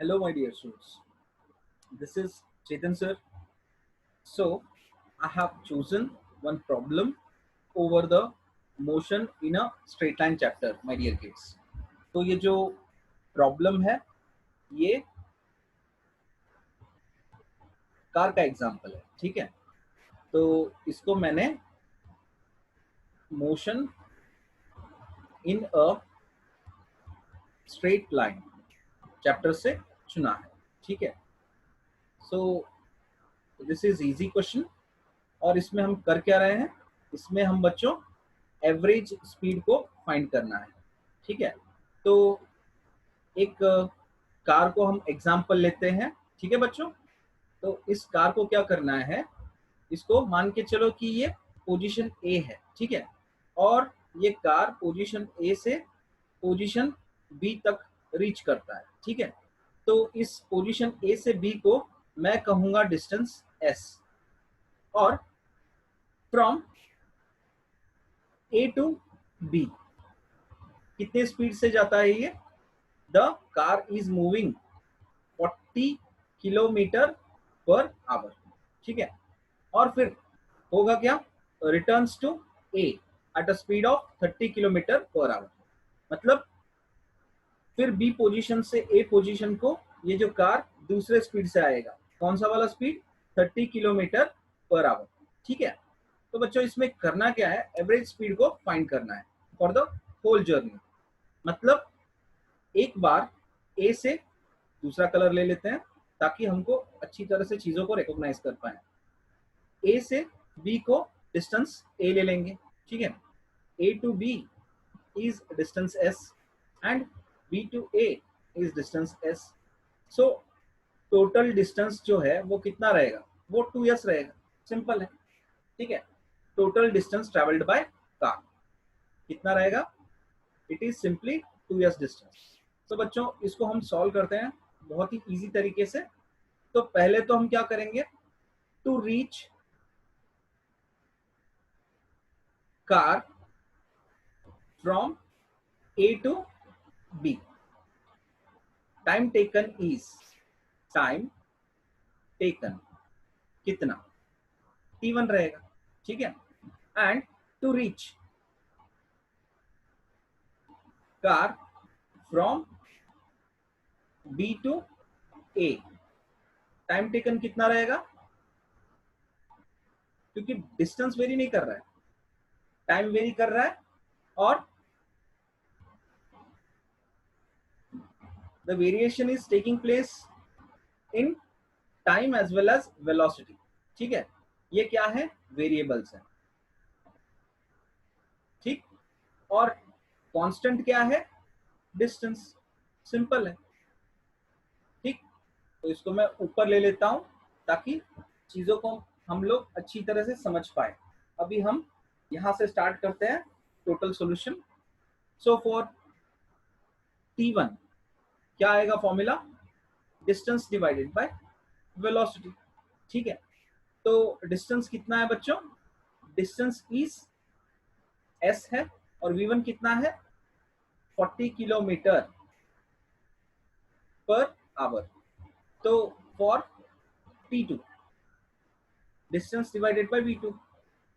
Hello, my dear students. This is Chetan sir. So, I have chosen one problem over the motion in a straight line chapter, my dear kids. तो ये जो problem है ये car का example है, ठीक है। तो इसको मैंने motion in a straight line chapter से चुना है, ठीक है। So this is easy question और इसमें हम कर क्या रहे हैं, इसमें हम बच्चों एवरेज स्पीड को फाइंड करना है, ठीक है। तो एक कार को हम एग्जाम्पल लेते हैं, ठीक है बच्चों। तो इस कार को क्या करना है, इसको मान के चलो कि ये पोजीशन ए है, ठीक है। और ये कार पोजीशन ए से पोजीशन बी तक रीच करता है, ठीक है। तो इस पोजीशन ए से बी को मैं कहूंगा डिस्टेंस एस, और फ्रॉम ए टू बी कितने स्पीड से जाता है ये, the car is moving 40 kilometre per hour, ठीक है। और फिर होगा क्या, returns to A at a speed of 30 kilometre per hour. मतलब फिर बी पोजीशन से ए पोजीशन को ये जो कार दूसरे स्पीड से आएगा, कौन सा वाला स्पीड, 30 किलोमीटर पर आवर, ठीक है। तो बच्चों इसमें करना क्या है, एवरेज स्पीड को फाइंड करना है फॉर द होल जर्नी। मतलब एक बार ए से दूसरा कलर ले लेते हैं ताकि हमको अच्छी तरह से चीजों को रिकॉग्नाइज कर पाए। ए से बी को डिस्टेंस ए ले लेंगे, ठीक है। A to B is distance S and B to A is distance S. So total distance जो है वो कितना रहेगा, वो 2s रहेगा, सिंपल है, ठीक है। Total distance travelled by car कितना रहेगा, it is simply 2s distance. तो बच्चों इसको हम सॉल्व करते हैं बहुत ही इजी तरीके से। तो पहले तो हम क्या करेंगे, to reach car from A to B, time taken is, time taken कितना, t1 रहेगा, ठीक है। And to reach car from B to A, time taken कितना रहेगा, क्योंकि डिस्टेंस वेरी नहीं कर रहा है, टाइम वेरी कर रहा है, और the variation is taking place in time as well as velocity, ठीक है। ये क्या है, वेरिएबल्स है, ठीक। और कांस्टेंट क्या है, डिस्टेंस, सिंपल है, ठीक। तो इसको मैं ऊपर ले लेता हूं ताकि चीजों को हम लोग अच्छी तरह से समझ पाए। अभी हम यहां से स्टार्ट करते हैं total solution. So for t1 क्या आएगा formula, distance divided by velocity, ठीक है। तो डिस्टेंस कितना है बच्चों, डिस्टेंस इज एस है, और v1 कितना है, 40 किलोमीटर पर आवर। तो for t2 distance divided by v2,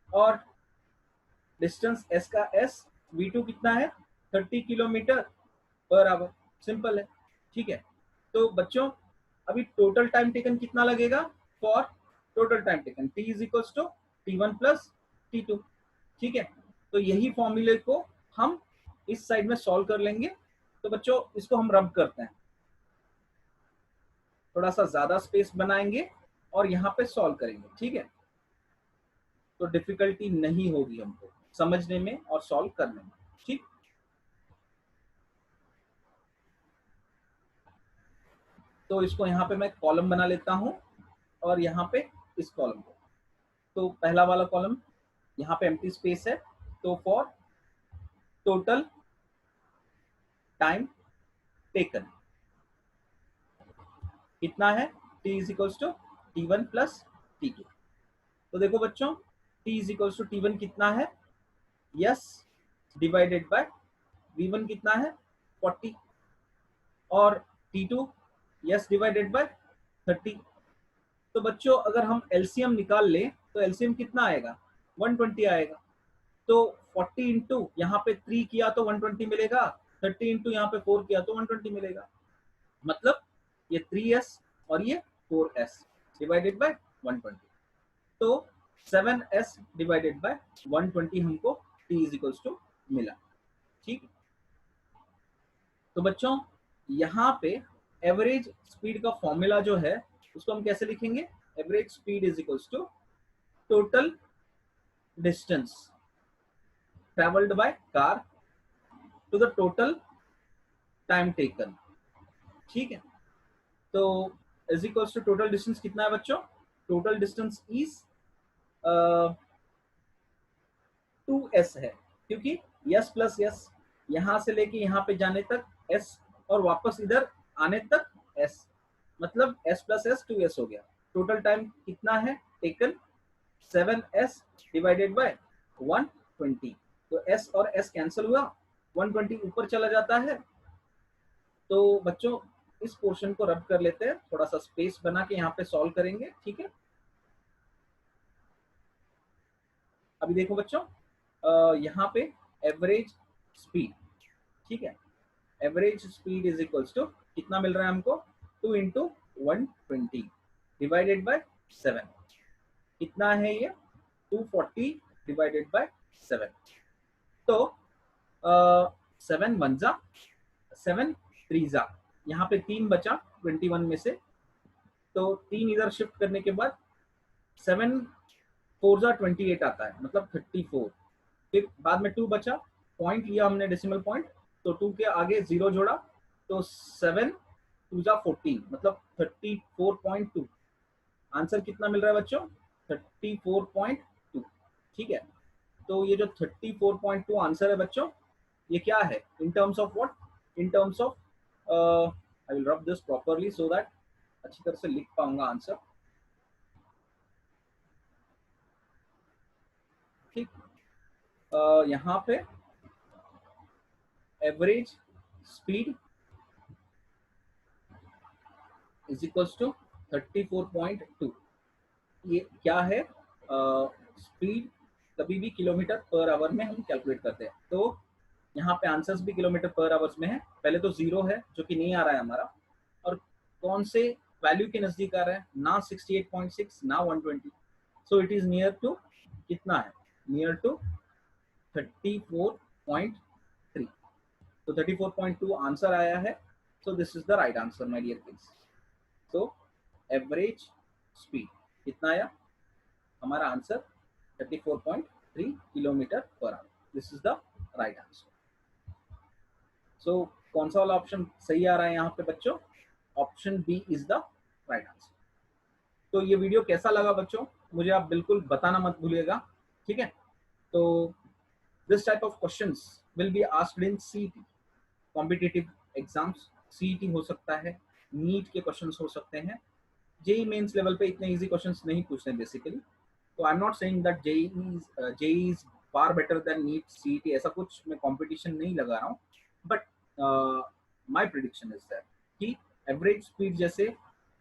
और डिस्टेंस s का s, v2 कितना है, 30 किलोमीटर पर आवर, सिंपल है, ठीक है। तो बच्चों अभी टोटल टाइम टेकन कितना लगेगा, for total time taken t is equals to t1 plus t2, ठीक है। तो यही फॉर्मूले को हम इस साइड में सॉल्व कर लेंगे। तो बच्चों इसको हम रब करते हैं, थोड़ा सा ज्यादा स्पेस बनाएंगे और यहाँ पे सॉल्व करेंगे, ठीक है। तो डिफिकल्टी नहीं होगी हमको समझने में और सॉल्व करने में, ठीक। तो इसको यहाँ पे मैं कॉलम बना लेता हूँ, और यहाँ पे इस कॉलम को, तो पहला वाला कॉलम यहाँ पे एम्प्टी स्पेस है। तो फॉर टोटल टाइम टेकन कितना है, t is equals to t1 plus t2। तो देखो बच्चों t is equals to t1 कितना है, यस, डिवाइडेड बाय v1 कितना है 40, और t2 यस डिवाइडेड बाय 30। तो बच्चों अगर हम एलसीएम निकाल लें तो एलसीएम कितना आएगा, 120 आएगा। तो 40 इंटू यहाँ पे 3 किया तो 120 मिलेगा, 30 इंटू यहाँ पे 4 किया तो 120 मिलेगा। मतलब ये 3s और ये 4s डिवाइडेड बाय 120। तो 7s डिवाइडेड बाय 120 हमको t इज इक्वल्स टू मिला। ठीक। तो बच्चों यहाँ पे एवरेज स्पीड का फॉर्मूला जो है उसको हम कैसे लिखेंगे, average speed is equals to total distance travelled by car to the total time taken. ठीक है। तो is equals to total distance कितना है बच्चों, टोटल डिस्टेंस इज 2s है, क्योंकि s प्लस s यहां से लेके यहाँ पे जाने तक s और वापस इधर आने तक s, मतलब s प्लस s 2s हो गया। टोटल टाइम कितना है टेकन, 7s डिवाइडेड बाय 120। तो s और s कैंसिल हुआ, 120 ऊपर चला जाता है। तो बच्चों इस पोर्शन को रब कर लेते हैं, थोड़ा सा स्पेस बना के यहाँ पे सॉल्व करेंगे। ठीक है। अभी देखो बच्चों यहाँ पे एवरेज स्पीड, ठीक है, average speed is equals to कितना मिल रहा है हमको, 2 इंटू 120 डिवाइडेड बाय 7। कितना है ये, 240 डिवाइडेड बाय 7। तो 7 वन जा 7 3 जा, यहाँ पे 3 बचा 21 में से, तो 3 इधर शिफ्ट करने के बाद 7 4 जा 28 आता है, मतलब 34। फिर बाद में 2 बचा, पॉइंट लिया हमने डेसिमल पॉइंट, तो 2 के आगे 0 जोड़ा, तो 7 2 जा 14, मतलब 34.2। आंसर कितना मिल रहा है बच्चों, 34.2। ठीक है। तो ये जो 34.2 आंसर है बच्चों, ये क्या है in terms of what, in terms of I will rub this properly so that अच्छी तरह से लिख पाऊंगा आंसर। ठीक। यहाँ पे average speed is equals to 34.2। ये क्या है, स्पीड कभी भी किलोमीटर पर आवर में हम कैलकुलेट करते हैं, तो यहाँ पे आंसर्स भी किलोमीटर पर आवर्स में है। पहले तो 0 है जो कि नहीं आ रहा है हमारा, और कौन से वैल्यू के नजदीक आ रहा है, ना 68.6 ना 120। So it is near to कितना है, नियर टू 34.3। तो 34.2 आंसर आया है। So this is the right answer my dear kids. तो एवरेज स्पीड कितना आया, हमारा answer 34.3 kilometre per hour. This is the right answer. So कौन सा वाला ऑप्शन सही आ रहा है यहाँ पे बच्चों, option B is the right answer. तो ये वीडियो कैसा लगा बच्चों, मुझे आप बिल्कुल बताना मत भूलिएगा। ठीक है। तो this type of questions will be asked in CET competitive exams. CET हो सकता है, नीट के क्वेश्चंस हो सकते हैं। जेई मेंस लेवल पे इतने इजी क्वेश्चंस नहीं पूछते हैं बेसिकली। तो I am not saying that JEE is far better than NEET CET, ऐसा कुछ मैं कंपटीशन नहीं लगा रहा हूँ। But my prediction is that कि एवरेज स्पीड जैसे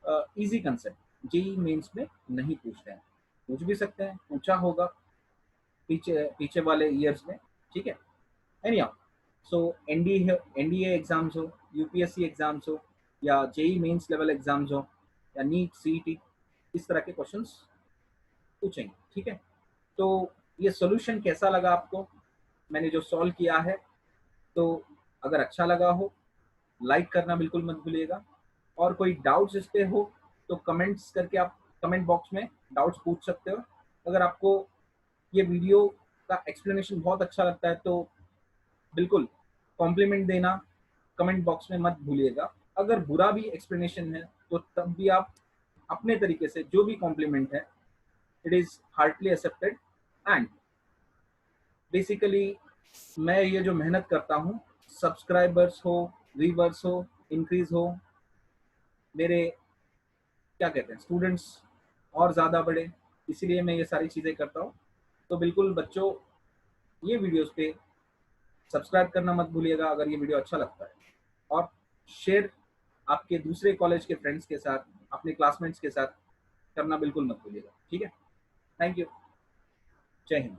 इजी कंसेप्ट जेई मेंस में नहीं पूछते हैं, पूछ भी सकते हैं, पूछा होगा पीछे पीछे वाले ईयर्स में। ठीक है। एनीहाउ, सो एनडीए एग्जाम्स हो, यूपीएससी एग्जाम्स हो, या जेई मेंस लेवल एग्जाम्स हो, या नीट सीईटी, इस तरह के क्वेश्चंस पूछेंगे। ठीक है। तो ये सॉल्यूशन कैसा लगा आपको, मैंने जो सॉल्व किया है, तो अगर अच्छा लगा हो लाइक करना बिल्कुल मत भूलिएगा। और कोई डाउट्स इस पे हो तो कमेंट्स करके आप कमेंट बॉक्स में डाउट्स पूछ सकते हो। अगर आपको ये वीडियो का एक्सप्लेनेशन बहुत अच्छा लगता है तो बिल्कुल कॉम्प्लीमेंट देना कमेंट बॉक्स में मत भूलिएगा। अगर बुरा भी एक्सप्लेनेशन है तो तब भी आप अपने तरीके से जो भी कॉम्प्लीमेंट है, it is heartly accepted. And basically मैं ये जो मेहनत करता हूँ, सब्सक्राइबर्स हो, व्यूवर्स हो, इंक्रीज हो, मेरे क्या कहते हैं स्टूडेंट्स और ज़्यादा बढ़े, इसीलिए मैं ये सारी चीज़ें करता हूँ। तो बिल्कुल बच्चों ये वीडियोस पे सब्सक्राइब करना मत भूलिएगा अगर ये वीडियो अच्छा लगता है, और शेयर आपके दूसरे कॉलेज के फ्रेंड्स के साथ, अपने क्लासमेट्स के साथ करना बिल्कुल मत भूलिएगा। ठीक है, थैंक यू, जय हिंद।